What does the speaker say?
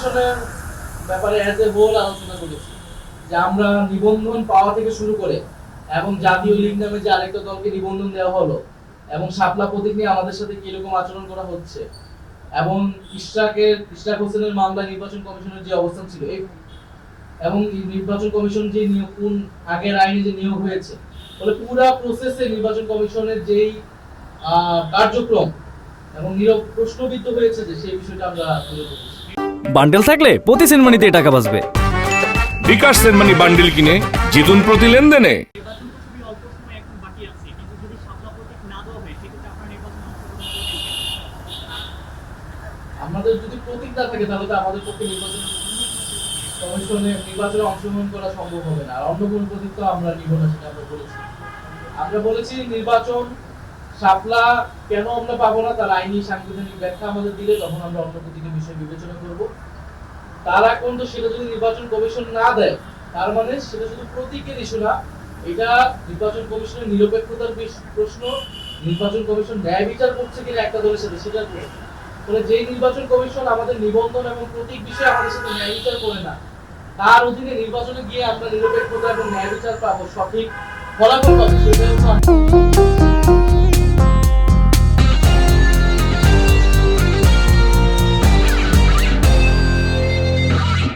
নির্বাচনের ব্যাপারে as a whole আলোচনা করেছি যে আমরা নিবন্ধন পাওয়া থেকে শুরু করে এবং জাতীয় লীগ নামে যে আরেকটা দলকে নিবন্ধন দেওয়া হলো এবং শাপলা প্রতীক নিয়ে আমাদের সাথে কিরকম আচরণ করা হচ্ছে এবং ইশরাক হোসেনের মামলায় নির্বাচন কমিশনের যে অবস্থান ছিল এবং নির্বাচন কমিশন যে নিয়োগ কোন আগের আইনে যে নিয়োগ হয়েছে বলে পুরো প্রসেসে নির্বাচন কমিশনের যেই কার্যক্রম এবং নীরব প্রশ্নবিদ্ধ হয়েছে যে সেই বিষয়টা আমরা তুলে ধরেছি। বান্ডেল থাকলে প্রতি সেনমানিতে টাকা বাঁচবে। বিকাশ সেনমানি বান্ডেল কিনে জিতুন প্রতি লেনদেনে। আমাদের যদি প্রতীক না থাকে তাহলে তো আমাদের পক্ষে নির্বাচনে অংশগ্রহণ করা সম্ভব হবে না। আর অন্য কোনো প্রতীক তো আমরা নিব না, সেটা আমরা বলেছি নির্বাচন শাপলা কেন আমরা পাবো না তার আইনি সাংবিধানিক ব্যাখ্যা আমাদের দিলে তখন আমরা অন্য প্রতীকের বিষয় বিবেচনা করব। তার এখন তো সেটা যদি নির্বাচন কমিশন না দেয় তার মানে সেটা শুধু প্রতীকের ইস্যু না, এটা নির্বাচন কমিশনের নিরপেক্ষতার প্রশ্ন, নির্বাচন কমিশন ন্যায় বিচার করছে কিনা একটা দলের সাথে সেটার প্রশ্ন। ফলে যে নির্বাচন কমিশন আমাদের নিবন্ধন এবং প্রতীক বিষয়ে আমাদের সাথে ন্যায় বিচার করে না, তার অধীনে নির্বাচনে গিয়ে আমরা নিরপেক্ষতা এবং ন্যায় বিচার পাবো, সঠিক ফলাফল পাবো, সেটাই হচ্ছে